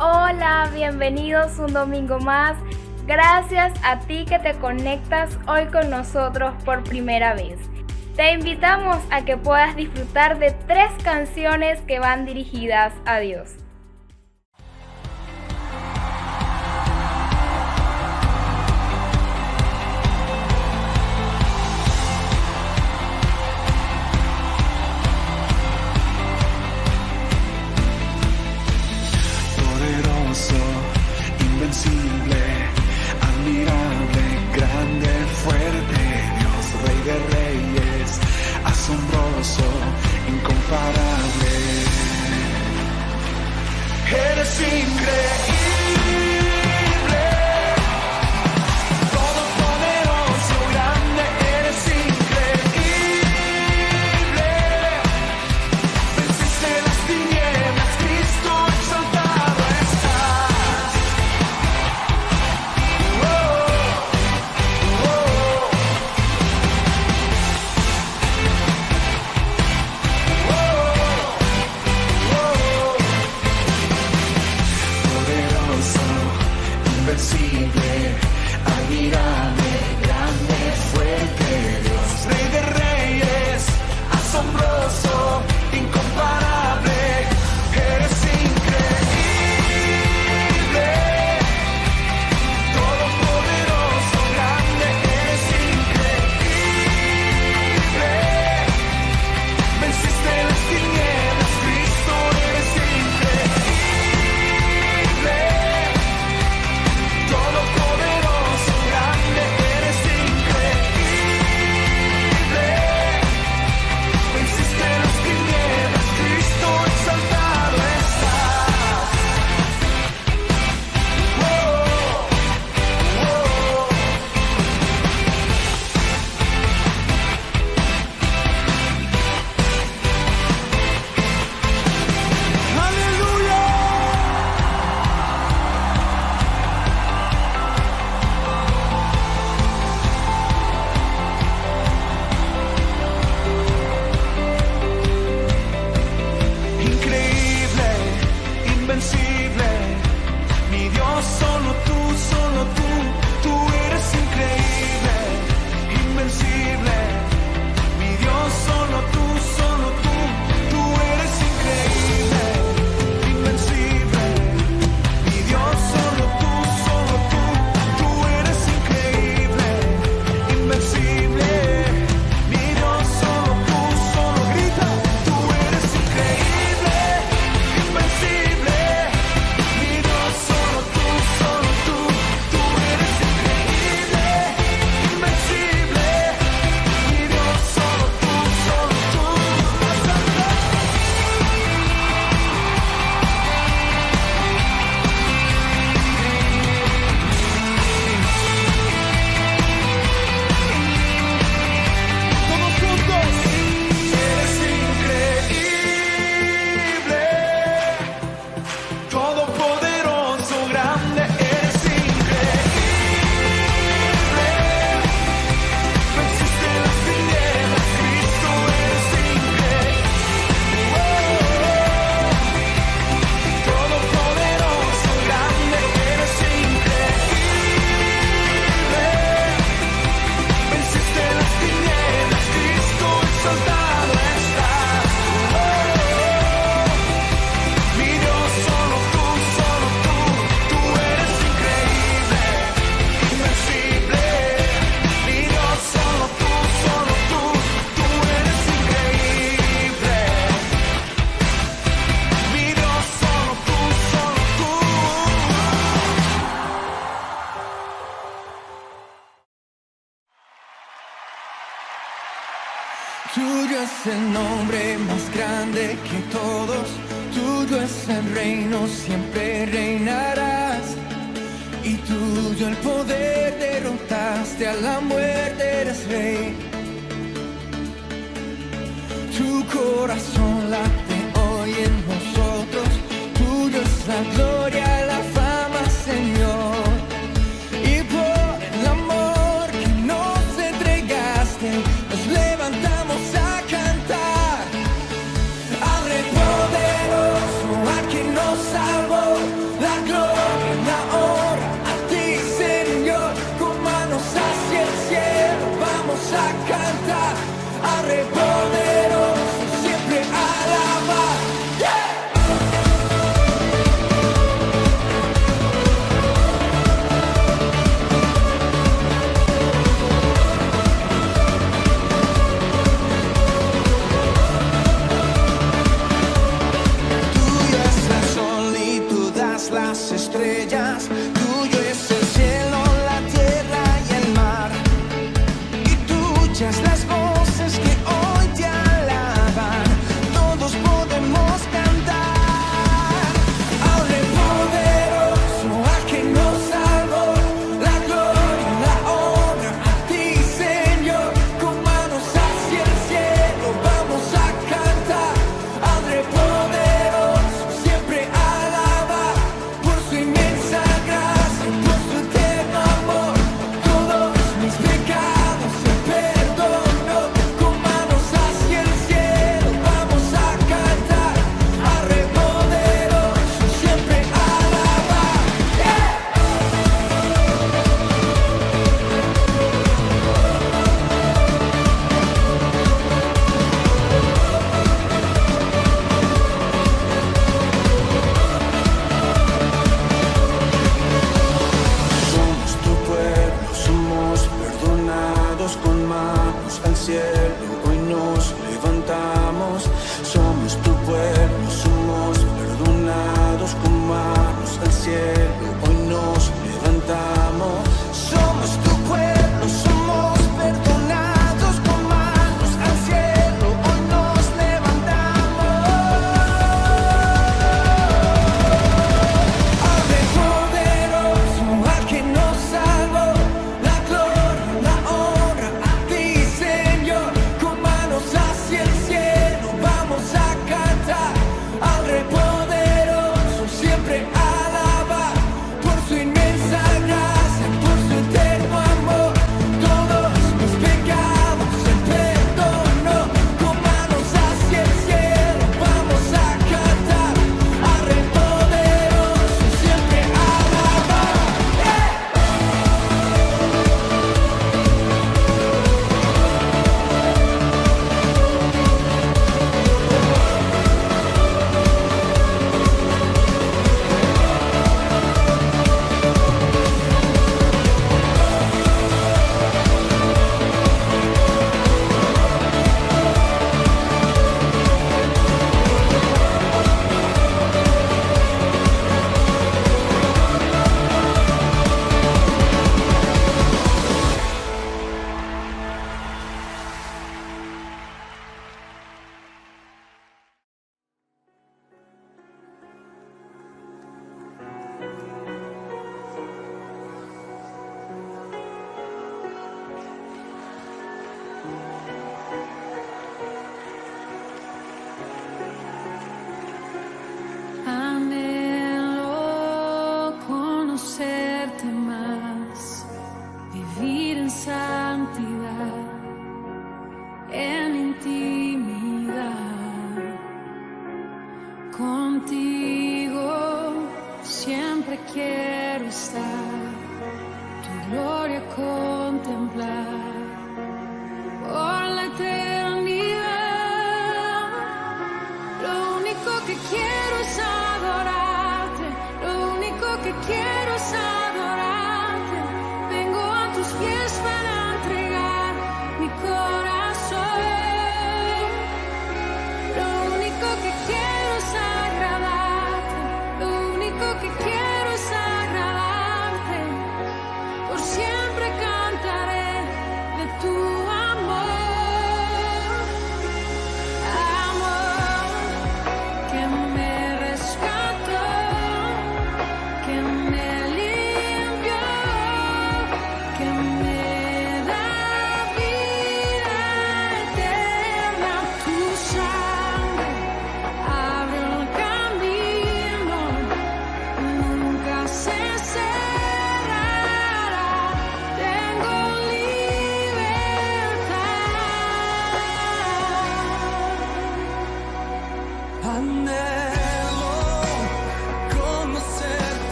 Hola, bienvenidos un domingo más. Gracias a ti que te conectas hoy con nosotros por primera vez. Te invitamos a que puedas disfrutar de 3 canciones que van dirigidas a Dios. Invencible, admirable, grande, fuerte, Dios, Rey de Reyes, asombroso, incomparable. Eres increíble. Invencible, admirable, grande, fuerte, Dios, Rey de Reyes, asombroso, incomparable. Eres increíble, todopoderoso, grande, eres increíble. Venciste las tinieblas, Cristo, eres increíble. Todopoderoso, grande, eres increíble. Venciste las tinieblas, Cristo, exaltado estás. Oh, oh, oh. ¡Aleluya! Increíble, invencible, mi Dios, solo tú, tú eres increíble, invencible, mi Dios, solo tú, tú eres increíble, invencible, mi Dios, solo tú, tú eres increíble, invencible, mi Dios, solo grita, tú eres increíble. Invencible, mi Dios, solo tú, tú eres increíble, invencible, mi Dios, solo tú, más alto. Todos juntos, eres increíble. Todopoderoso, grande, eres increíble. Venciste las tinieblas, Cristo, eres increíble. Todopoderoso, grande, eres increíble. Venciste las tinieblas, Cristo, exaltado estás. Mi Dios, solo tú, tú eres increíble, invencible. Mi Dios, solo tú, tú eres increíble. Mi Dios, solo tú, Tuyo es el nombre más grande que todos, tuyo es el reino, siempre reinarás. Y tuyo el poder, derrotaste a la muerte, eres rey. Tu corazón late hoy en nosotros, tuyo es la gloria, la fama, Señor. Y por el amor que nos entregaste, nos levantamos a cantar. Al Rey poderoso, al que nos salvó, la Perdonados con manos al cielo, hoy nos levantamos. Somos tu pueblo, somos perdonados con manos al cielo, hoy nos levantamos. Somos tu pueblo, somos perdonados con manos al cielo, hoy nos levantamos. Padre poderoso, al que nos salvó, la gloria, la honra a ti, Señor. Con manos hacia el cielo vamos a cantar al Rey poderoso, siempre alabar por su inmensa gracia, por su eterno amor. Todos mis pecados Él perdonó. Con manos hacia el cielo vamos a cantar al Rey poderoso, siempre alabar. Anhelo conocerte más, vivir en santidad, en intimidad. Contigo siempre quiero estar, tu gloria contemplar por la eternidad. Lo único que quiero es adorarte, lo único que quiero es adorarte. Vengo a tus pies para entregar mi corazón. Lo único que quiero es agradarte, lo único que quiero es agradarte. Por siempre cantaré de tu amor. Amor que me rescató, que me liberó.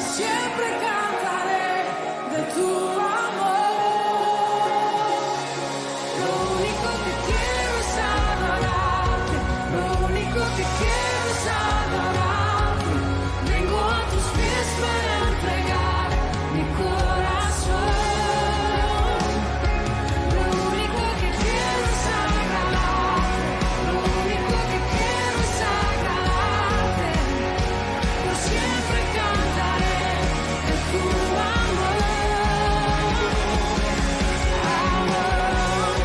siempre cantaré de tu amor. Lo único que quiero es adorarte, lo único que quiero es adorarte. Vengo a tus pies para entregar mi corazón. Lo único que quiero es agradarte, lo único que quiero es agradarte. Por siempre cantaré de tu amor, amor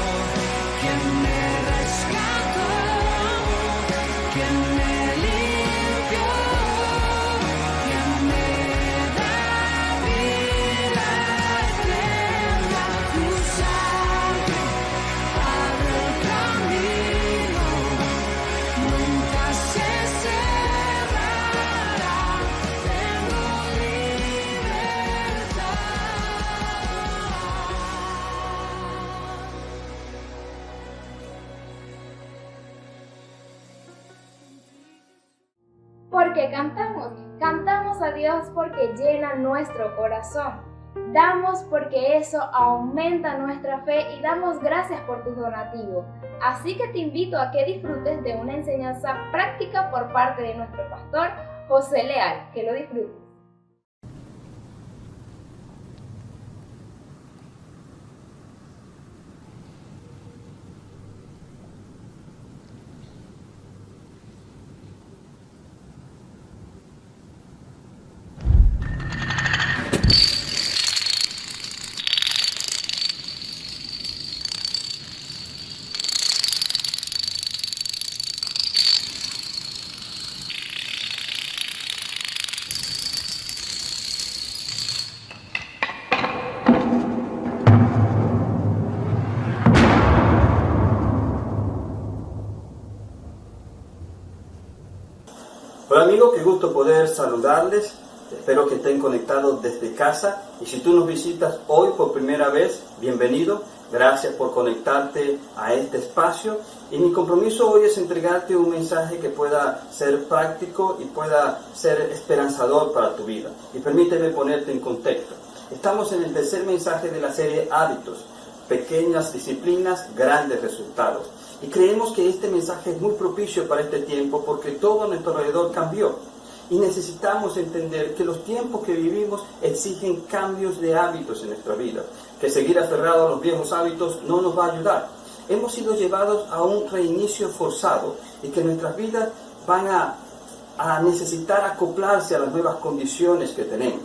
que me rescató, que me limpió, que me da vida eterna. Tu sangre abre el camino, nunca se cerrará. Tengo libertad. Porque cantamos a Dios porque llena nuestro corazón. Damos porque eso aumenta nuestra fe y damos gracias por tus donativos. Así que te invito a que disfrutes de una enseñanza práctica por parte de nuestro pastor José Leal. Que lo disfrutes. Hola amigos, qué gusto poder saludarles. Espero que estén conectados desde casa. Y si tú nos visitas hoy por primera vez, bienvenido. Gracias por conectarte a este espacio. Y mi compromiso hoy es entregarte un mensaje que pueda ser práctico y pueda ser esperanzador para tu vida. Y permíteme ponerte en contexto. Estamos en el tercer mensaje de la serie Hábitos. Pequeñas disciplinas, grandes resultados. Y creemos que este mensaje es muy propicio para este tiempo porque todo a nuestro alrededor cambió. Y necesitamos entender que los tiempos que vivimos exigen cambios de hábitos en nuestra vida. Que seguir aferrado a los viejos hábitos no nos va a ayudar. Hemos sido llevados a un reinicio forzado y que nuestras vidas van a necesitar acoplarse a las nuevas condiciones que tenemos.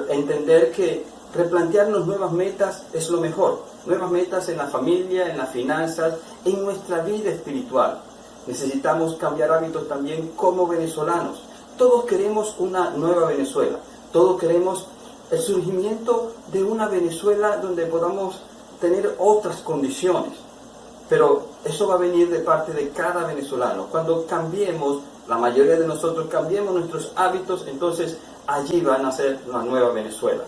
Entender que replantearnos nuevas metas es lo mejor. Nuevas metas en la familia, en las finanzas, en nuestra vida espiritual. Necesitamos cambiar hábitos también como venezolanos. Todos queremos una nueva Venezuela. Todos queremos el surgimiento de una Venezuela donde podamos tener otras condiciones. Pero eso va a venir de parte de cada venezolano. Cuando cambiemos, la mayoría de nosotros cambiemos nuestros hábitos, entonces allí va a nacer una nueva Venezuela.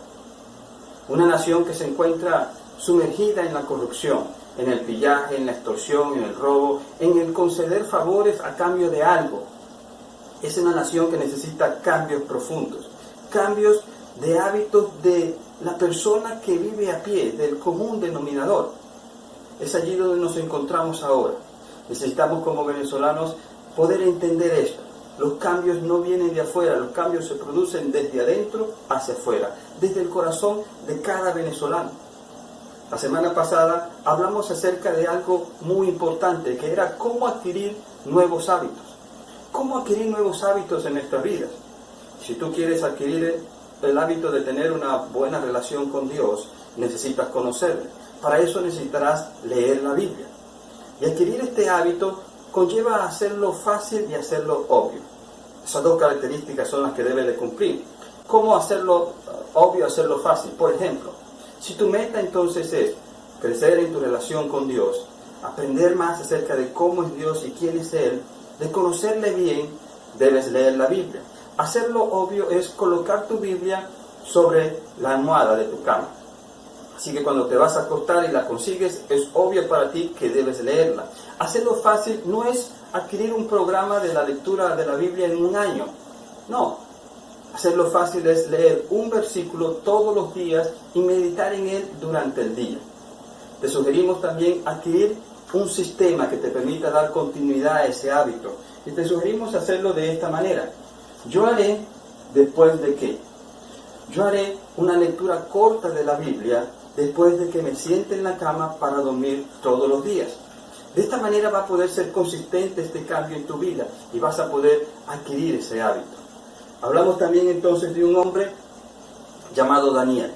Una nación que se encuentra sumergida en la corrupción, en el pillaje, en la extorsión, en el robo, en el conceder favores a cambio de algo. Es una nación que necesita cambios profundos, cambios de hábitos de la persona que vive a pie, del común denominador. Es allí donde nos encontramos ahora. Necesitamos como venezolanos poder entender esto. Los cambios no vienen de afuera, los cambios se producen desde adentro hacia afuera, desde el corazón de cada venezolano. La semana pasada hablamos acerca de algo muy importante, que era cómo adquirir nuevos hábitos. Cómo adquirir nuevos hábitos en nuestras vidas. Si tú quieres adquirir el hábito de tener una buena relación con Dios, necesitas conocerle. Para eso necesitarás leer la Biblia. Y adquirir este hábito conlleva a hacerlo fácil y hacerlo obvio. Esas dos características son las que debes de cumplir. ¿Cómo hacerlo obvio, hacerlo fácil? Por ejemplo, si tu meta entonces es crecer en tu relación con Dios, aprender más acerca de cómo es Dios y quién es Él, de conocerle bien, debes leer la Biblia. Hacerlo obvio es colocar tu Biblia sobre la almohada de tu cama. Así que cuando te vas a acostar y la consigues, es obvio para ti que debes leerla. Hacerlo fácil no es adquirir un programa de la lectura de la Biblia en un año. No. Hacerlo fácil es leer un versículo todos los días y meditar en él durante el día. Te sugerimos también adquirir un sistema que te permita dar continuidad a ese hábito. Y te sugerimos hacerlo de esta manera. Yo haré después de qué. Yo haré una lectura corta de la Biblia después de que me siente en la cama para dormir todos los días. De esta manera va a poder ser consistente este cambio en tu vida y vas a poder adquirir ese hábito. Hablamos también entonces de un hombre llamado Daniel,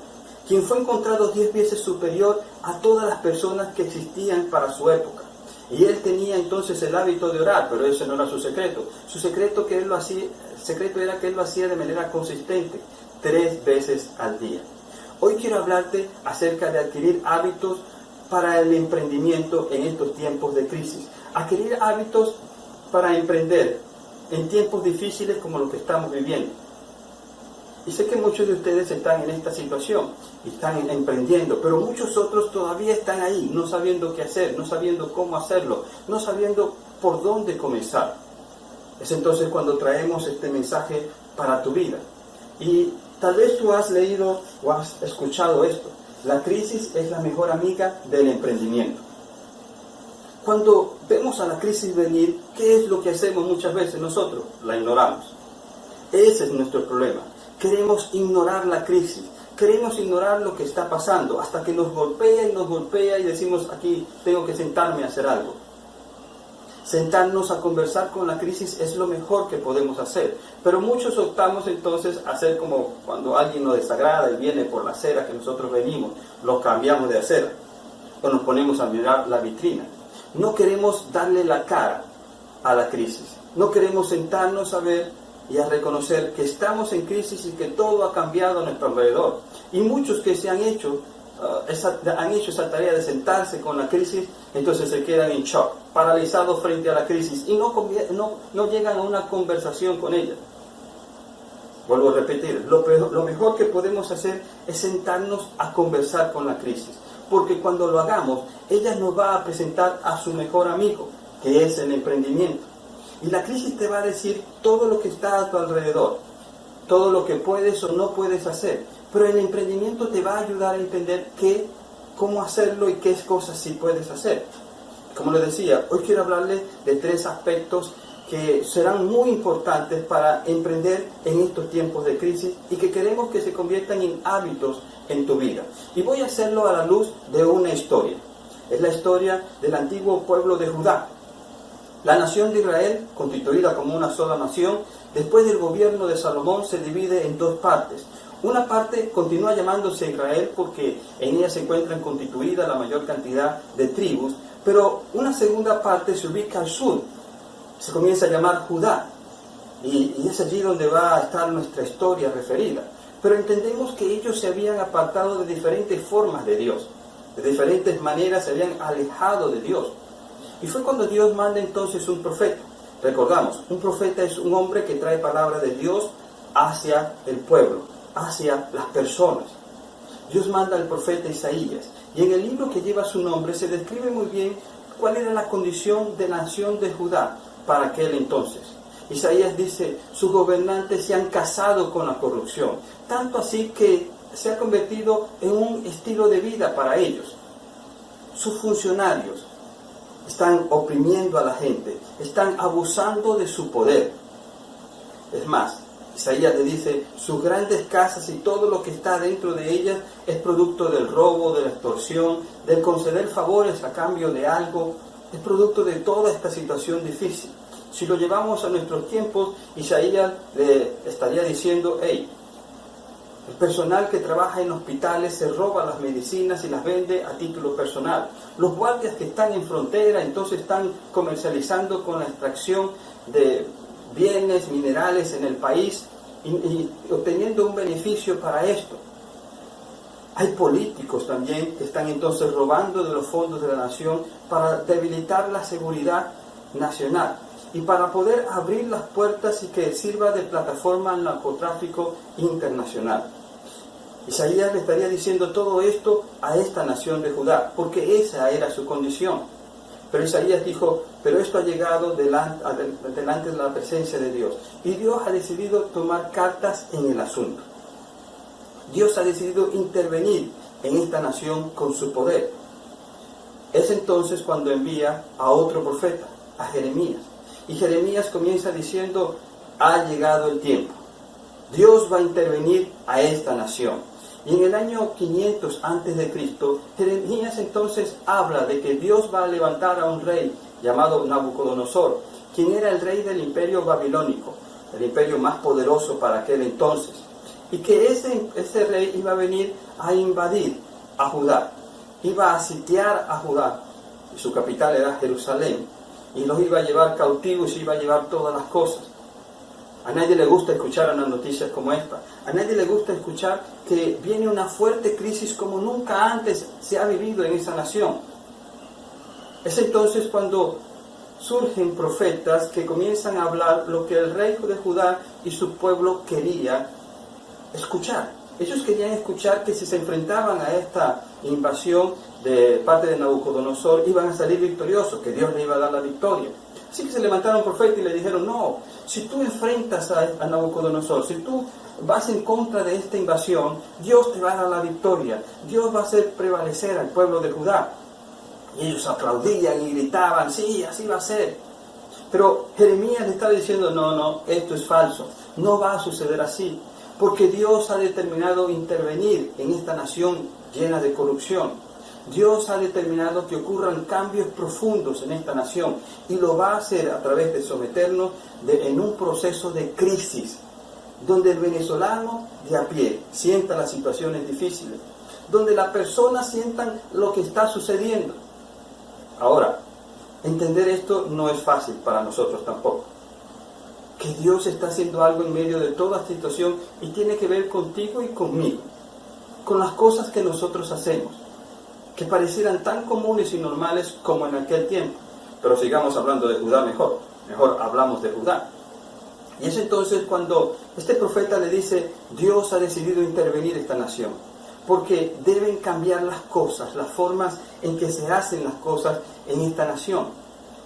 quien fue encontrado 10 veces superior a todas las personas que existían para su época. Y él tenía entonces el hábito de orar, pero ese no era su secreto. Su secreto era que él lo hacía de manera consistente, 3 veces al día. Hoy quiero hablarte acerca de adquirir hábitos para el emprendimiento en estos tiempos de crisis. Adquirir hábitos para emprender en tiempos difíciles como los que estamos viviendo. Y sé que muchos de ustedes están en esta situación y están emprendiendo, pero muchos otros todavía están ahí, no sabiendo qué hacer, no sabiendo cómo hacerlo, no sabiendo por dónde comenzar. Es entonces cuando traemos este mensaje para tu vida. Y tal vez tú has leído o has escuchado esto. La crisis es la mejor amiga del emprendimiento. Cuando vemos a la crisis venir, ¿qué es lo que hacemos muchas veces nosotros? La ignoramos. Ese es nuestro problema. Queremos ignorar la crisis, queremos ignorar lo que está pasando, hasta que nos golpea y decimos, aquí tengo que sentarme a hacer algo. Sentarnos a conversar con la crisis es lo mejor que podemos hacer, pero muchos optamos entonces a hacer como cuando alguien nos desagrada y viene por la acera que nosotros venimos, lo cambiamos de acera, o nos ponemos a mirar la vitrina. No queremos darle la cara a la crisis, no queremos sentarnos a ver y a reconocer que estamos en crisis y que todo ha cambiado a nuestro alrededor. Y muchos que se han hecho esa tarea de sentarse con la crisis, entonces se quedan en shock, paralizados frente a la crisis y no llegan a una conversación con ella. Vuelvo a repetir, lo mejor que podemos hacer es sentarnos a conversar con la crisis, porque cuando lo hagamos, ella nos va a presentar a su mejor amigo, que es el emprendimiento. Y la crisis te va a decir todo lo que está a tu alrededor, todo lo que puedes o no puedes hacer. Pero el emprendimiento te va a ayudar a entender cómo hacerlo y qué cosas sí puedes hacer. Como les decía, hoy quiero hablarles de 3 aspectos que serán muy importantes para emprender en estos tiempos de crisis y que queremos que se conviertan en hábitos en tu vida. Y voy a hacerlo a la luz de una historia. Es la historia del antiguo pueblo de Judá. La nación de Israel, constituida como una sola nación, después del gobierno de Salomón se divide en 2 partes. Una parte continúa llamándose Israel porque en ella se encuentran constituidas la mayor cantidad de tribus, pero una segunda parte se ubica al sur, se comienza a llamar Judá, y es allí donde va a estar nuestra historia referida. Pero entendemos que ellos se habían apartado de diferentes formas de Dios, de diferentes maneras se habían alejado de Dios. Y fue cuando Dios manda entonces un profeta. Recordamos, un profeta es un hombre que trae palabra de Dios hacia el pueblo, hacia las personas. Dios manda al profeta Isaías. Y en el libro que lleva su nombre se describe muy bien cuál era la condición de la nación de Judá para aquel entonces. Isaías dice, sus gobernantes se han casado con la corrupción, tanto así que se ha convertido en un estilo de vida para ellos. Sus funcionarios están oprimiendo a la gente, están abusando de su poder. Es más, Isaías le dice, sus grandes casas y todo lo que está dentro de ellas es producto del robo, de la extorsión, del conceder favores a cambio de algo, es producto de toda esta situación difícil. Si lo llevamos a nuestros tiempos, Isaías le estaría diciendo, hey, el personal que trabaja en hospitales se roba las medicinas y las vende a título personal. Los guardias que están en frontera entonces están comercializando con la extracción de bienes, minerales en el país y obteniendo un beneficio para esto. Hay políticos también que están entonces robando de los fondos de la nación para debilitar la seguridad nacional y para poder abrir las puertas y que sirva de plataforma al narcotráfico internacional. Isaías le estaría diciendo todo esto a esta nación de Judá, porque esa era su condición. Pero Isaías dijo, pero esto ha llegado delante de la presencia de Dios. Y Dios ha decidido tomar cartas en el asunto. Dios ha decidido intervenir en esta nación con su poder. Es entonces cuando envía a otro profeta, a Jeremías. Y Jeremías comienza diciendo, ha llegado el tiempo. Dios va a intervenir a esta nación. Y en el año 500 a.C., Jeremías entonces habla de que Dios va a levantar a un rey llamado Nabucodonosor, quien era el rey del imperio babilónico, el imperio más poderoso para aquel entonces. Y que ese rey iba a venir a invadir a Judá, iba a sitiar a Judá, y su capital era Jerusalén, y los iba a llevar cautivos y iba a llevar todas las cosas. A nadie le gusta escuchar unas noticias como esta. A nadie le gusta escuchar que viene una fuerte crisis como nunca antes se ha vivido en esa nación. Es entonces cuando surgen profetas que comienzan a hablar lo que el rey de Judá y su pueblo quería escuchar. Ellos querían escuchar que si se enfrentaban a esta invasión de parte de Nabucodonosor, iban a salir victoriosos, que Dios le iba a dar la victoria. Así que se levantaron profetas y le dijeron, no, si tú enfrentas a Nabucodonosor, si tú vas en contra de esta invasión, Dios te va a dar la victoria, Dios va a hacer prevalecer al pueblo de Judá. Y ellos aplaudían y gritaban, sí, así va a ser. Pero Jeremías le está diciendo, no, esto es falso, no va a suceder así, porque Dios ha determinado intervenir en esta nación llena de corrupción. Dios ha determinado que ocurran cambios profundos en esta nación y lo va a hacer a través de someternos en un proceso de crisis, donde el venezolano de a pie sienta las situaciones difíciles, donde las personas sientan lo que está sucediendo. Ahora, entender esto no es fácil para nosotros tampoco. Que Dios está haciendo algo en medio de toda situación y tiene que ver contigo y conmigo, con las cosas que nosotros hacemos, que parecieran tan comunes y normales como en aquel tiempo. Pero sigamos hablando de Judá mejor hablamos de Judá. Y es entonces cuando este profeta le dice, Dios ha decidido intervenir esta nación, porque deben cambiar las cosas, las formas en que se hacen las cosas en esta nación.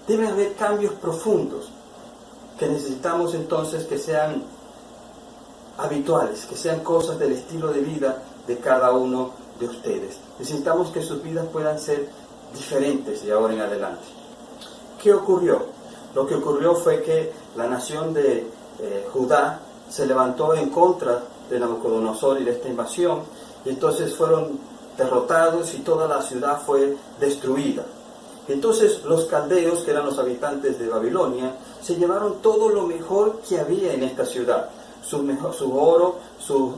Deben haber cambios profundos, que necesitamos entonces que sean habituales, que sean cosas del estilo de vida de cada uno de ustedes. Necesitamos que sus vidas puedan ser diferentes de ahora en adelante. ¿Qué ocurrió? Lo que ocurrió fue que la nación de Judá se levantó en contra de Nabucodonosor y de esta invasión, y entonces fueron derrotados y toda la ciudad fue destruida. Entonces los caldeos, que eran los habitantes de Babilonia, se llevaron todo lo mejor que había en esta ciudad, su oro, sus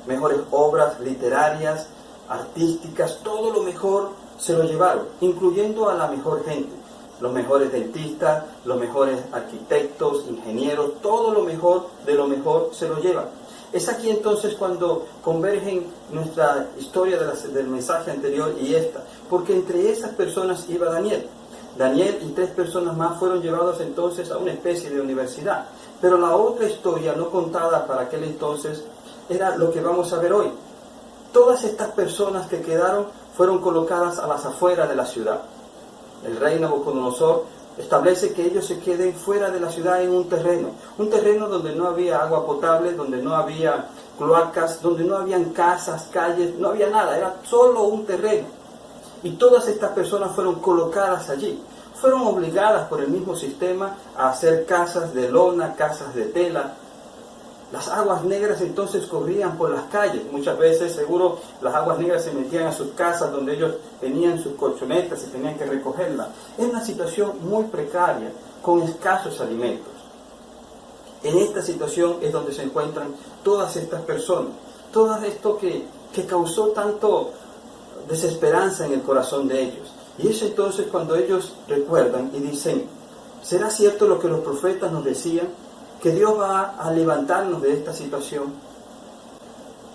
mejores obras literarias, artísticas, todo lo mejor se lo llevaron, incluyendo a la mejor gente, los mejores dentistas, los mejores arquitectos, ingenieros, todo lo mejor de lo mejor se lo llevan. Es aquí entonces cuando convergen nuestra historia del mensaje anterior y esta, porque entre esas personas iba Daniel. Daniel y 3 personas más fueron llevados entonces a una especie de universidad. Pero la otra historia no contada para aquel entonces era lo que vamos a ver hoy. Todas estas personas que quedaron fueron colocadas a las afueras de la ciudad. El rey Nabucodonosor establece que ellos se queden fuera de la ciudad en un terreno donde no había agua potable, donde no había cloacas, donde no habían casas, calles, no había nada, era solo un terreno. Y todas estas personas fueron colocadas allí. Fueron obligadas por el mismo sistema a hacer casas de lona, casas de tela. Las aguas negras entonces corrían por las calles. Muchas veces, seguro, las aguas negras se metían a sus casas donde ellos tenían sus colchonetas y tenían que recogerlas. Es una situación muy precaria, con escasos alimentos. En esta situación es donde se encuentran todas estas personas. Todo esto que causó tanto desesperanza en el corazón de ellos. Y es entonces cuando ellos recuerdan y dicen, ¿será cierto lo que los profetas nos decían? ¿Que Dios va a levantarnos de esta situación?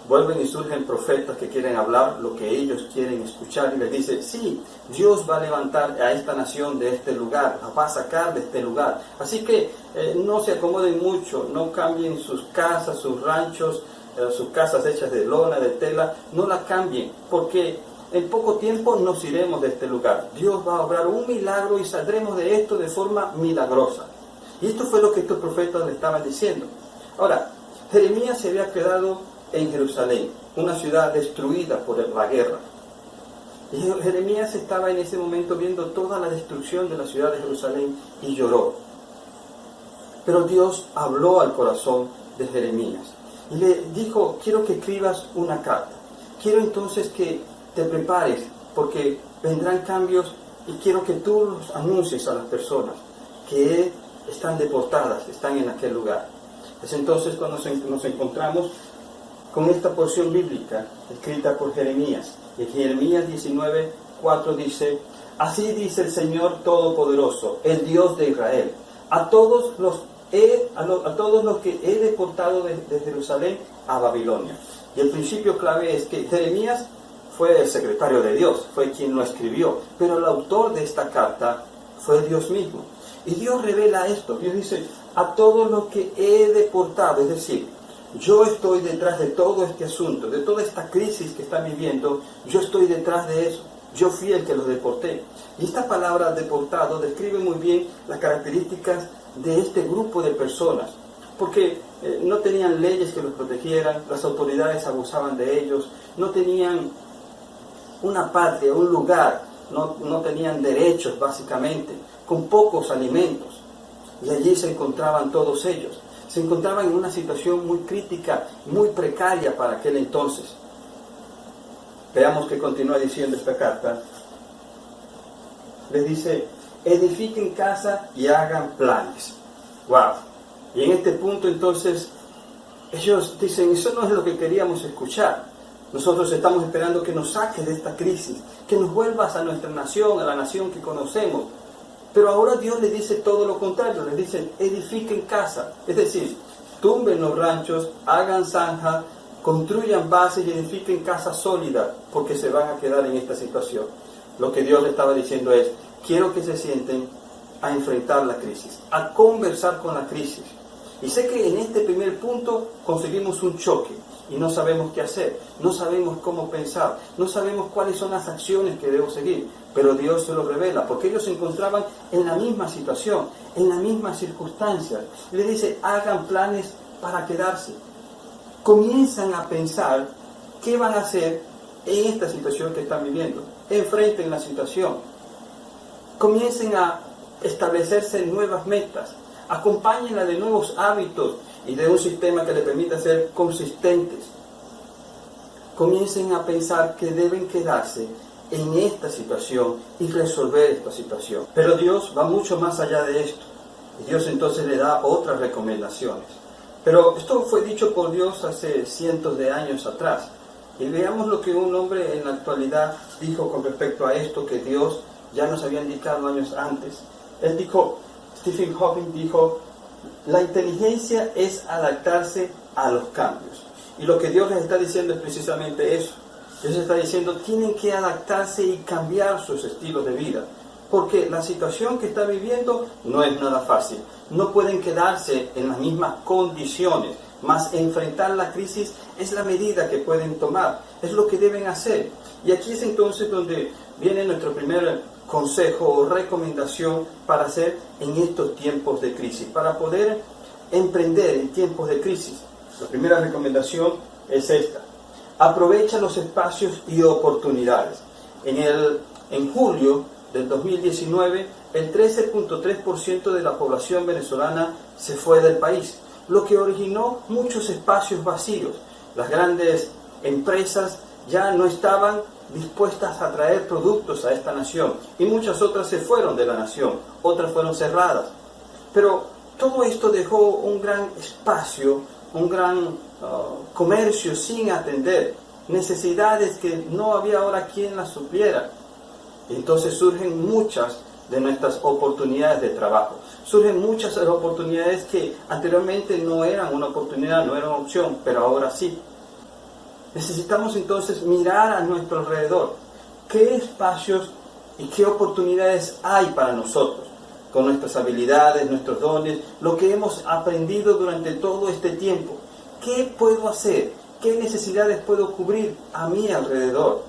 Vuelven y surgen profetas que quieren hablar lo que ellos quieren escuchar y les dice, sí, Dios va a levantar a esta nación de este lugar, la va a sacar de este lugar. Así que no se acomoden mucho, no cambien sus casas, sus ranchos, sus casas hechas de lona, de tela, no la cambien, porque en poco tiempo nos iremos de este lugar. Dios va a obrar un milagro y saldremos de esto de forma milagrosa. Y esto fue lo que estos profetas le estaban diciendo. Ahora, Jeremías se había quedado en Jerusalén, una ciudad destruida por la guerra. Y Jeremías estaba en ese momento viendo toda la destrucción de la ciudad de Jerusalén y lloró. Pero Dios habló al corazón de Jeremías y le dijo: quiero que escribas una carta. Quiero entonces que te prepares, porque vendrán cambios y quiero que tú los anuncies a las personas que están deportadas, están en aquel lugar. Es entonces cuando nos encontramos con esta porción bíblica escrita por Jeremías. Y en Jeremías 19:4 dice: así dice el Señor Todopoderoso, el Dios de Israel, a todos los que he deportado de Jerusalén a Babilonia. Y el principio clave es que Jeremías fue el secretario de Dios, fue quien lo escribió, pero el autor de esta carta fue Dios mismo. Y Dios revela esto. Dios dice: a todos los que he deportado, es decir, yo estoy detrás de todo este asunto, de toda esta crisis que están viviendo, yo estoy detrás de eso. Yo fui el que los deporté. Y esta palabra deportado describe muy bien las características de este grupo de personas, porque no tenían leyes que los protegieran, las autoridades abusaban de ellos, no tenían una patria, un lugar, no tenían derechos básicamente, con pocos alimentos. Y allí se encontraban todos ellos. Se encontraban en una situación muy crítica, muy precaria para aquel entonces. Veamos que continúa diciendo esta carta. Les dice: edifiquen casa y hagan planes. ¡Wow! Y en este punto entonces ellos dicen: eso no es lo que queríamos escuchar. Nosotros estamos esperando que nos saques de esta crisis, que nos vuelvas a nuestra nación, a la nación que conocemos. Pero ahora Dios les dice todo lo contrario, les dice: edifiquen casa, es decir, tumben los ranchos, hagan zanja, construyan bases y edifiquen casas sólidas, porque se van a quedar en esta situación. Lo que Dios le estaba diciendo es: quiero que se sienten a enfrentar la crisis, a conversar con la crisis. Y sé que en este primer punto conseguimos un choque y no sabemos qué hacer, no sabemos cómo pensar, no sabemos cuáles son las acciones que debo seguir, pero Dios se lo revela, porque ellos se encontraban en la misma situación, en las mismas circunstancias. Le dice: hagan planes para quedarse. Comienzan a pensar qué van a hacer en esta situación que están viviendo. Enfrenten la situación. Comiencen a establecerse nuevas metas. Acompáñenla de nuevos hábitos y de un sistema que le permita ser consistentes. Comiencen a pensar que deben quedarse en esta situación y resolver esta situación. Pero Dios va mucho más allá de esto. Y Dios entonces le da otras recomendaciones. Pero esto fue dicho por Dios hace cientos de años atrás. Y veamos lo que un hombre en la actualidad dijo con respecto a esto que Dios ya nos había indicado años antes. Él dijo, Stephen Hawking dijo: la inteligencia es adaptarse a los cambios. Y lo que Dios les está diciendo es precisamente eso. Dios está diciendo: tienen que adaptarse y cambiar sus estilos de vida, porque la situación que están viviendo no es nada fácil. No pueden quedarse en las mismas condiciones, mas enfrentar la crisis es la medida que pueden tomar, es lo que deben hacer. Y aquí es entonces donde viene nuestro primer consejo o recomendación para hacer en estos tiempos de crisis, para poder emprender en tiempos de crisis. La primera recomendación es esta: aprovecha los espacios y oportunidades. En julio del 2019, el 13.3% de la población venezolana se fue del país, lo que originó muchos espacios vacíos. Las grandes empresas ya no estaban dispuestas a traer productos a esta nación y muchas otras se fueron de la nación, otras fueron cerradas. Pero todo esto dejó un gran espacio, un gran comercio sin atender, necesidades que no había ahora quien las supliera. Entonces surgen muchas de nuestras oportunidades de trabajo, surgen muchas oportunidades que anteriormente no eran una oportunidad, no eran una opción, pero ahora sí. Necesitamos entonces mirar a nuestro alrededor, qué espacios y qué oportunidades hay para nosotros, con nuestras habilidades, nuestros dones, lo que hemos aprendido durante todo este tiempo. ¿Qué puedo hacer? ¿Qué necesidades puedo cubrir a mi alrededor?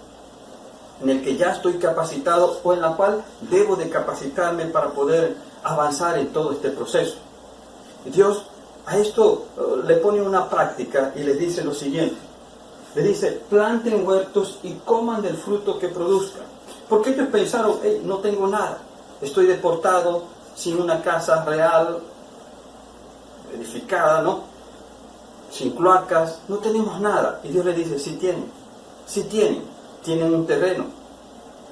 en el que ya estoy capacitado o en la cual debo de capacitarme para poder avanzar en todo este proceso. Y Dios a esto le pone una práctica y les dice lo siguiente. Le dice, planten huertos y coman del fruto que produzcan. Porque ellos pensaron, hey, no tengo nada, estoy deportado, sin una casa real, edificada, ¿no? Sin cloacas, no tenemos nada. Y Dios le dice, sí tienen un terreno.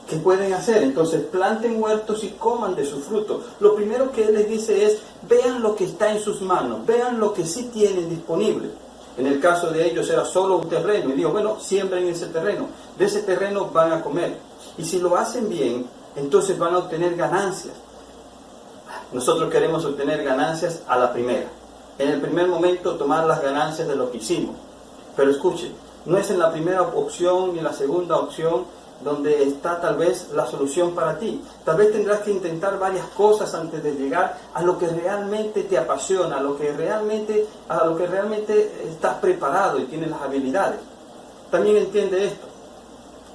¿Qué pueden hacer? Entonces planten huertos y coman de su fruto. Lo primero que Él les dice es, vean lo que está en sus manos, vean lo que sí tienen disponible. En el caso de ellos era solo un terreno. Y digo, bueno, siembren ese terreno. De ese terreno van a comer. Y si lo hacen bien, entonces van a obtener ganancias. Nosotros queremos obtener ganancias a la primera. En el primer momento tomar las ganancias de lo que hicimos. Pero escuchen, no es en la primera opción ni en la segunda opción donde está tal vez la solución para ti. Tal vez tendrás que intentar varias cosas antes de llegar a lo que realmente te apasiona, a lo que realmente estás preparado y tienes las habilidades. También entiende esto.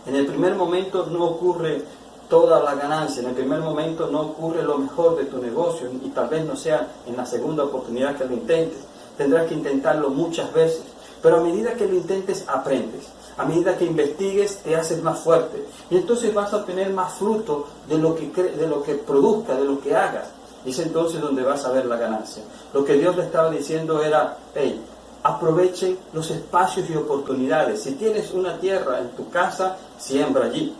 En el primer momento no ocurre toda la ganancia, en el primer momento no ocurre lo mejor de tu negocio y tal vez no sea en la segunda oportunidad que lo intentes. Tendrás que intentarlo muchas veces, pero a medida que lo intentes aprendes. A medida que investigues, te haces más fuerte. Y entonces vas a obtener más fruto de lo que produzca, de lo que hagas. Y es entonces donde vas a ver la ganancia. Lo que Dios le estaba diciendo era, hey, aprovechen los espacios y oportunidades. Si tienes una tierra en tu casa, siembra allí.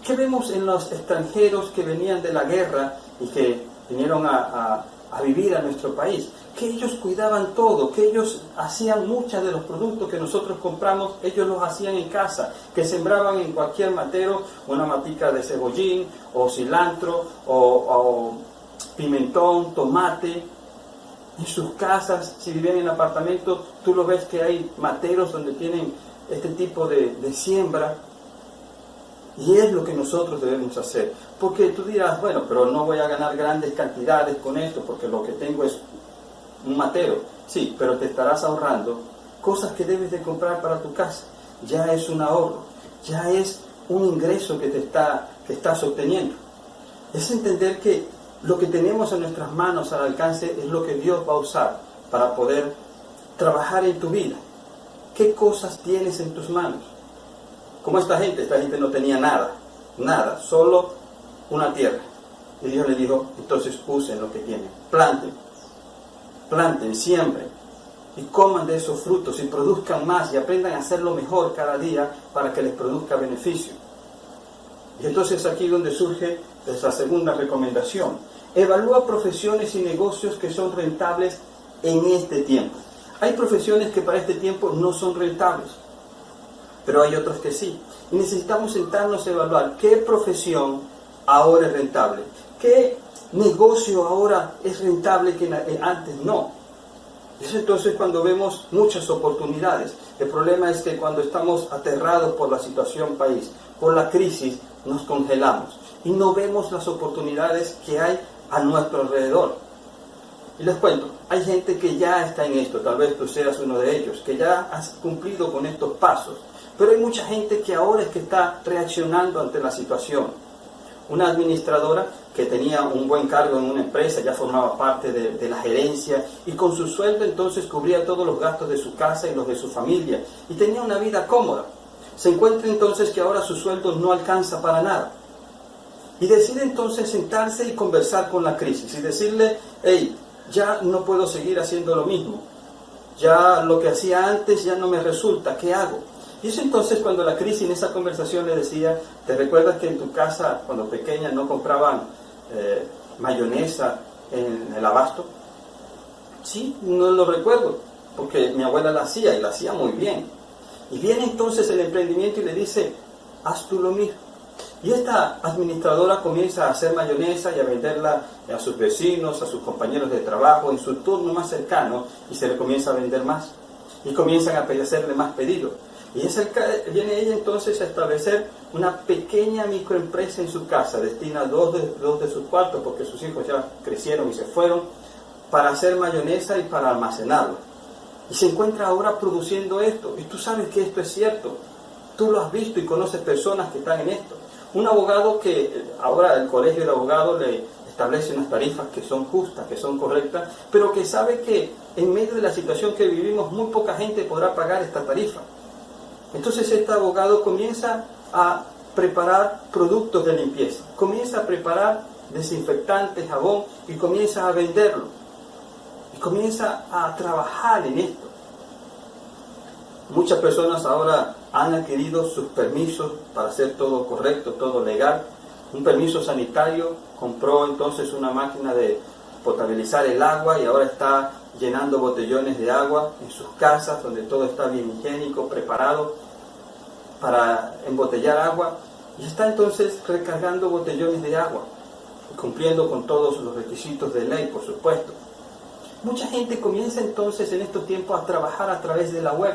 ¿Qué vemos en los extranjeros que venían de la guerra y que vinieron a vivir a nuestro país? Que ellos cuidaban todo, que ellos hacían muchos de los productos que nosotros compramos, ellos los hacían en casa, que sembraban en cualquier matero una matica de cebollín, o cilantro, o pimentón, tomate. En sus casas, si vivían en apartamentos, tú lo ves que hay materos donde tienen este tipo de siembra. Y es lo que nosotros debemos hacer. Porque tú dirás, bueno, pero no voy a ganar grandes cantidades con esto, porque lo que tengo es un matero. Sí, pero te estarás ahorrando cosas que debes de comprar para tu casa. Ya es un ahorro, ya es un ingreso que estás obteniendo. Es entender que lo que tenemos en nuestras manos al alcance es lo que Dios va a usar para poder trabajar en tu vida. ¿Qué cosas tienes en tus manos? Como esta gente no tenía nada, solo una tierra. Y Dios le dijo, entonces usen lo que tienen, planten, siembren y coman de esos frutos y produzcan más y aprendan a hacerlo mejor cada día para que les produzca beneficio. Y entonces aquí donde surge esa segunda recomendación. Evalúa profesiones y negocios que son rentables en este tiempo. Hay profesiones que para este tiempo no son rentables, pero hay otras que sí. Y necesitamos sentarnos a evaluar qué profesión ahora es rentable, qué negocio ahora es rentable que antes no. Es entonces cuando vemos muchas oportunidades. El problema es que cuando estamos aterrados por la situación país, por la crisis, nos congelamos y no vemos las oportunidades que hay a nuestro alrededor. Y les cuento, hay gente que ya está en esto, tal vez tú seas uno de ellos, que ya has cumplido con estos pasos. Pero hay mucha gente que ahora es que está reaccionando ante la situación. Una administradora que tenía un buen cargo en una empresa, ya formaba parte de la gerencia y con su sueldo entonces cubría todos los gastos de su casa y los de su familia y tenía una vida cómoda. Se encuentra entonces que ahora su sueldo no alcanza para nada. Y decide entonces sentarse y conversar con la crisis y decirle, hey, ya no puedo seguir haciendo lo mismo. Ya lo que hacía antes ya no me resulta, ¿qué hago? Y es entonces cuando la crisis en esa conversación le decía, ¿te recuerdas que en tu casa cuando pequeña no compraban mayonesa en el abasto? Sí, no lo recuerdo, porque mi abuela la hacía y la hacía muy bien. Y viene entonces el emprendimiento y le dice, haz tú lo mismo. Y esta administradora comienza a hacer mayonesa y a venderla a sus vecinos, a sus compañeros de trabajo, en su turno más cercano, y se le comienza a vender más. Y comienzan a hacerle más pedidos. Y viene ella entonces a establecer una pequeña microempresa en su casa, destina dos de sus cuartos, porque sus hijos ya crecieron y se fueron, para hacer mayonesa y para almacenarlo. Y se encuentra ahora produciendo esto, y tú sabes que esto es cierto. Tú lo has visto y conoces personas que están en esto. Un abogado que ahora el colegio de abogados le establece unas tarifas que son justas, que son correctas, pero que sabe que en medio de la situación que vivimos muy poca gente podrá pagar esta tarifa. Entonces este abogado comienza a preparar productos de limpieza, comienza a preparar desinfectantes, jabón y comienza a venderlo. Y comienza a trabajar en esto. Muchas personas ahora han adquirido sus permisos para hacer todo correcto, todo legal. Un permiso sanitario, compró entonces una máquina de potabilizar el agua y ahora está llenando botellones de agua en sus casas, donde todo está bien higiénico, preparado para embotellar agua. Y está entonces recargando botellones de agua, cumpliendo con todos los requisitos de ley, por supuesto. Mucha gente comienza entonces en estos tiempos a trabajar a través de la web.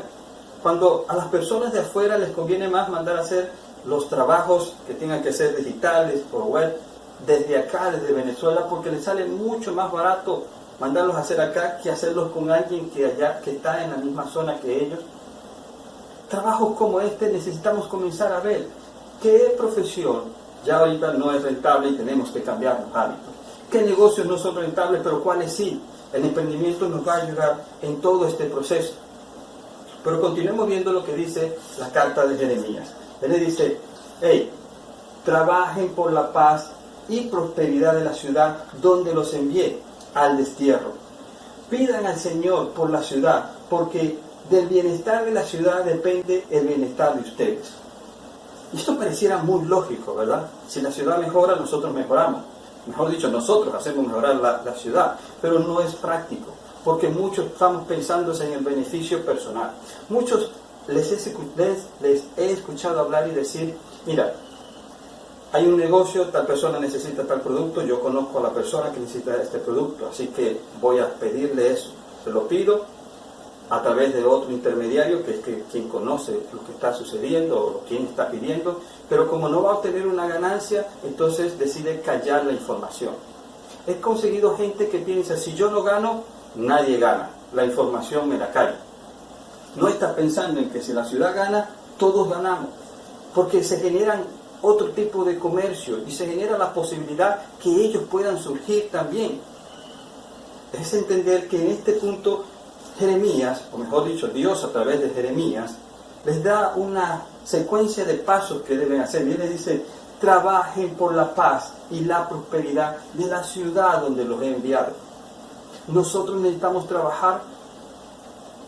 Cuando a las personas de afuera les conviene más mandar a hacer los trabajos que tengan que ser digitales por web, desde acá, desde Venezuela, porque les sale mucho más barato mandarlos a hacer acá que hacerlos con alguien que allá, que está en la misma zona que ellos. Trabajos como este necesitamos comenzar a ver qué profesión ya ahorita no es rentable y tenemos que cambiar los hábitos. ¿Qué negocios no son rentables, pero cuáles sí? El emprendimiento nos va a ayudar en todo este proceso. Pero continuemos viendo lo que dice la carta de Jeremías. Él le dice, hey, trabajen por la paz y prosperidad de la ciudad donde los envié al destierro. Pidan al Señor por la ciudad, porque del bienestar de la ciudad depende el bienestar de ustedes. Y esto pareciera muy lógico, ¿verdad? Si la ciudad mejora, nosotros mejoramos. Mejor dicho, nosotros hacemos mejorar la ciudad, pero no es práctico, porque muchos estamos pensando en el beneficio personal. Muchos les he escuchado hablar y decir, mira, hay un negocio, tal persona necesita tal producto, yo conozco a la persona que necesita este producto, así que voy a pedirle eso. Se lo pido a través de otro intermediario, que es quien conoce lo que está sucediendo o quien está pidiendo, pero como no va a obtener una ganancia, entonces decide callar la información. He conseguido gente que piensa, si yo no gano, nadie gana, la información me la calla. No está pensando en que si la ciudad gana, todos ganamos, porque se generan otro tipo de comercio y se genera la posibilidad que ellos puedan surgir también. Es entender que en este punto Jeremías, o mejor dicho, Dios a través de Jeremías, les da una secuencia de pasos que deben hacer. Y él les dice, trabajen por la paz y la prosperidad de la ciudad donde los he enviado. Nosotros necesitamos trabajar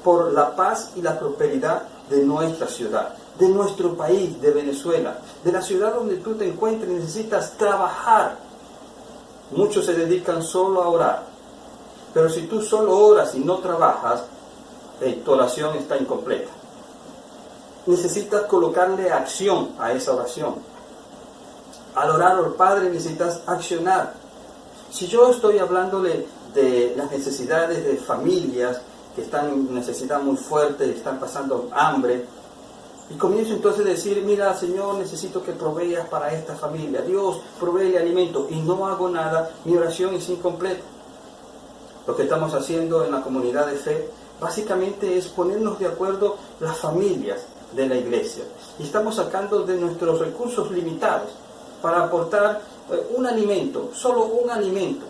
por la paz y la prosperidad de nuestra ciudad, de nuestro país, de Venezuela, de la ciudad donde tú te encuentres. Necesitas trabajar. Muchos se dedican solo a orar. Pero si tú solo oras y no trabajas, tu oración está incompleta. Necesitas colocarle acción a esa oración. Al orar al Padre necesitas accionar. Si yo estoy hablándole de las necesidades de familias que están en necesidad muy fuerte, están pasando hambre, y comienzo entonces a decir, mira, Señor, necesito que proveas para esta familia. Dios, proveele alimento, y no hago nada, mi oración es incompleta. Lo que estamos haciendo en la comunidad de fe básicamente es ponernos de acuerdo las familias de la iglesia. Y estamos sacando de nuestros recursos limitados para aportar un alimento, solo un alimento.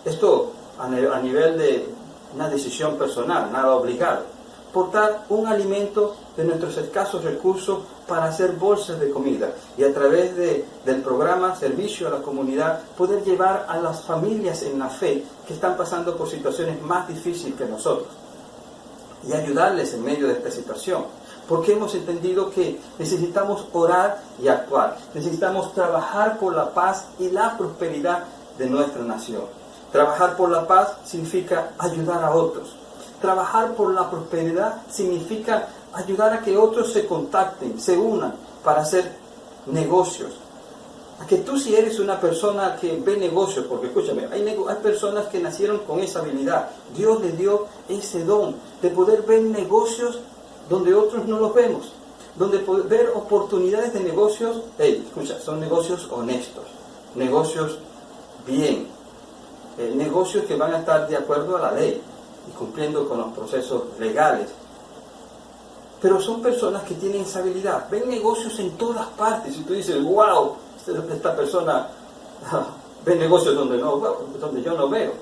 Esto a nivel de una decisión personal, nada obligado. Aportar un alimento de nuestros escasos recursos para hacer bolsas de comida y a través del programa Servicio a la Comunidad poder llevar a las familias en la fe que están pasando por situaciones más difíciles que nosotros y ayudarles en medio de esta situación, porque hemos entendido que necesitamos orar y actuar, necesitamos trabajar por la paz y la prosperidad de nuestra nación. Trabajar por la paz significa ayudar a otros. Trabajar por la prosperidad significa ayudar a que otros se contacten, se unan para hacer negocios. A que tú, si eres una persona que ve negocios, porque escúchame, hay personas que nacieron con esa habilidad. Dios les dio ese don de poder ver negocios donde otros no los vemos, donde poder ver oportunidades de negocios. Escucha, son negocios honestos, negocios bien, negocios que van a estar de acuerdo a la ley y cumpliendo con los procesos legales. pero son personas que tienen esa habilidad. Ven negocios en todas partes y tú dices, wow, esta persona ve negocios donde yo no veo.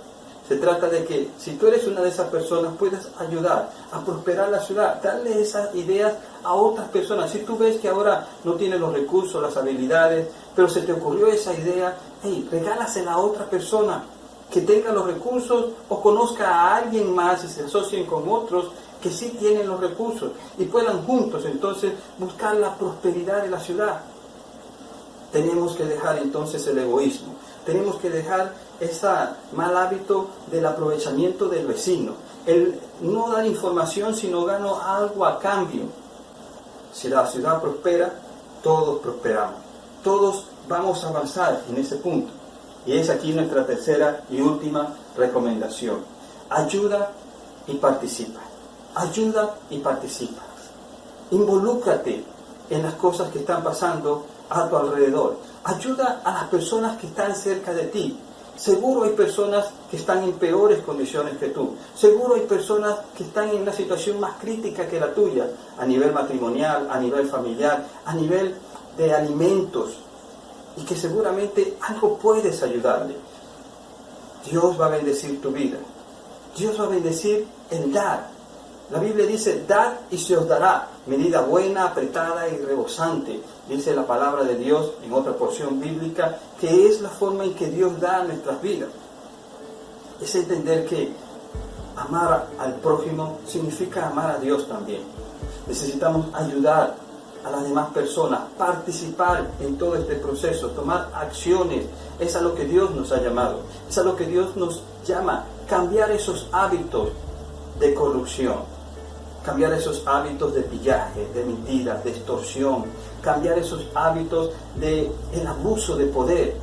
Se trata de que si tú eres una de esas personas, puedas ayudar a prosperar la ciudad, darle esas ideas a otras personas. Si tú ves que ahora no tienes los recursos, las habilidades, pero se te ocurrió esa idea, hey, regálasela a otra persona que tenga los recursos o conozca a alguien más y se asocien con otros que sí tienen los recursos y puedan juntos entonces buscar la prosperidad de la ciudad. Tenemos que dejar entonces el egoísmo. Tenemos que dejar ese mal hábito del aprovechamiento del vecino. El no dar información si no gano algo a cambio. Si la ciudad prospera, todos prosperamos. Todos vamos a avanzar en ese punto. Y es aquí nuestra tercera y última recomendación. Ayuda y participa. Ayuda y participa. Involúcrate en las cosas que están pasando a tu alrededor. Ayuda a las personas que están cerca de ti. Seguro hay personas que están en peores condiciones que tú. Seguro hay personas que están en una situación más crítica que la tuya, a nivel matrimonial, a nivel familiar, a nivel de alimentos, y que seguramente algo puedes ayudarle. Dios va a bendecir tu vida. Dios va a bendecir el dar. La Biblia dice, dad y se os dará, medida buena, apretada y rebosante. Dice la palabra de Dios en otra porción bíblica, que es la forma en que Dios da a nuestras vidas. Es entender que amar al prójimo significa amar a Dios también. Necesitamos ayudar a las demás personas, participar en todo este proceso, tomar acciones. Es a lo que Dios nos ha llamado, es a lo que Dios nos llama, cambiar esos hábitos de corrupción, cambiar esos hábitos de pillaje, de mentira, de extorsión, cambiar esos hábitos del abuso de poder.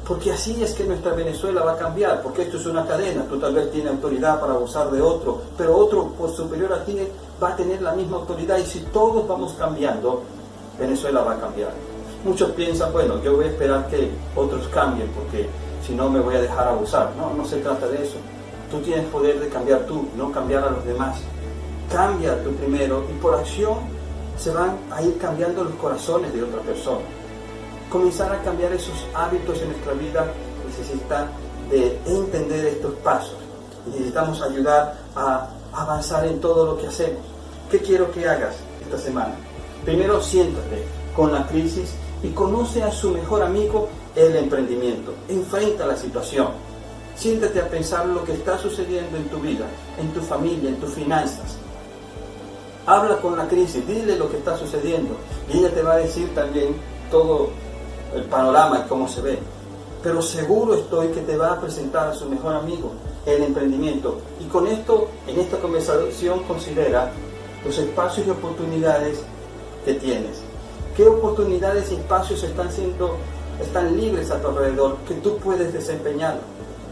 Porque así es que nuestra Venezuela va a cambiar, porque esto es una cadena. Tú tal vez tienes autoridad para abusar de otro, pero otro por superior a ti va a tener la misma autoridad, y si todos vamos cambiando, Venezuela va a cambiar. Muchos piensan, bueno, yo voy a esperar que otros cambien, porque si no me voy a dejar abusar. No se trata de eso. Tú tienes poder de cambiar tú, no cambiar a los demás. Cambia tú primero, y por acción se van a ir cambiando los corazones de otra persona. Comenzar a cambiar esos hábitos en nuestra vida necesita de entender estos pasos. Necesitamos ayudar a avanzar en todo lo que hacemos. ¿Qué quiero que hagas esta semana? Primero, siéntate con la crisis y conoce a su mejor amigo, el emprendimiento. Enfrenta la situación. Siéntate a pensar lo que está sucediendo en tu vida, en tu familia, en tus finanzas. Habla con la crisis, dile lo que está sucediendo, y ella te va a decir también todo el panorama y cómo se ve. Pero seguro estoy que te va a presentar a su mejor amigo, el emprendimiento. Y con esto, en esta conversación, considera los espacios y oportunidades que tienes. ¿Qué oportunidades y espacios están libres a tu alrededor que tú puedes desempeñar?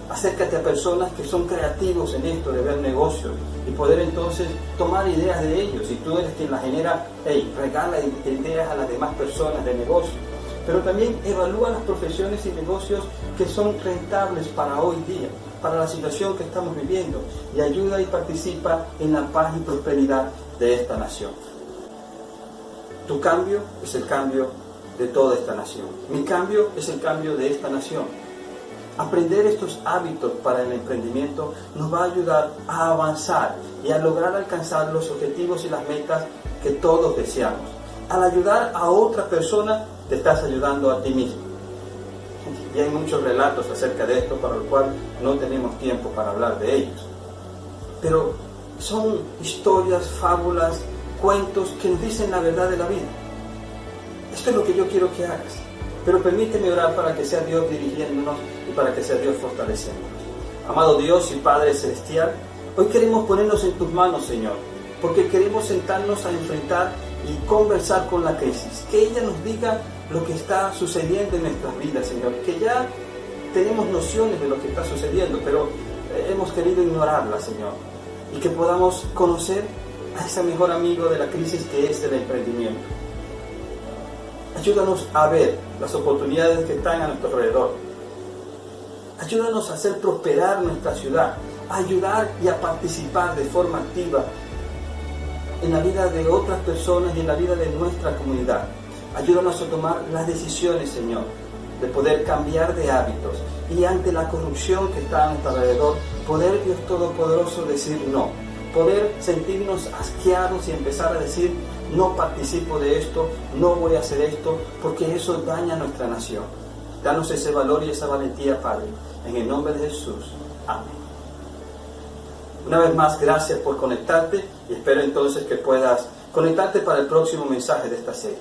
Acércate a personas que son creativos en esto de ver negocios y poder entonces tomar ideas de ellos. Si tú eres quien las genera, regala ideas a las demás personas de negocio. Pero también evalúa las profesiones y negocios que son rentables para hoy día, para la situación que estamos viviendo, y ayuda y participa en la paz y prosperidad de esta nación. Tu cambio es el cambio de toda esta nación. Mi cambio es el cambio de esta nación. Aprender estos hábitos para el emprendimiento nos va a ayudar a avanzar y a lograr alcanzar los objetivos y las metas que todos deseamos. Al ayudar a otra persona, te estás ayudando a ti mismo. Y hay muchos relatos acerca de esto, para lo cual no tenemos tiempo para hablar de ellos. Pero son historias, fábulas, cuentos que nos dicen la verdad de la vida. Esto es lo que yo quiero que hagas. Pero permíteme orar para que sea Dios dirigiéndonos y para que sea Dios fortaleciéndonos. Amado Dios y Padre Celestial, hoy queremos ponernos en tus manos, Señor, porque queremos sentarnos a enfrentar y conversar con la crisis. Que ella nos diga lo que está sucediendo en nuestras vidas, Señor. Que ya tenemos nociones de lo que está sucediendo, pero hemos querido ignorarla, Señor. Y que podamos conocer a ese mejor amigo de la crisis que es el emprendimiento. Ayúdanos a ver las oportunidades que están a nuestro alrededor. Ayúdanos a hacer prosperar nuestra ciudad, a ayudar y a participar de forma activa en la vida de otras personas y en la vida de nuestra comunidad. Ayúdanos a tomar las decisiones, Señor, de poder cambiar de hábitos y ante la corrupción que está a nuestro alrededor, poder, Dios Todopoderoso, decir no, poder sentirnos asqueados y empezar a decir, no participo de esto, no voy a hacer esto, porque eso daña a nuestra nación. Danos ese valor y esa valentía, Padre, en el nombre de Jesús. Amén. Una vez más, gracias por conectarte y espero entonces que puedas conectarte para el próximo mensaje de esta serie.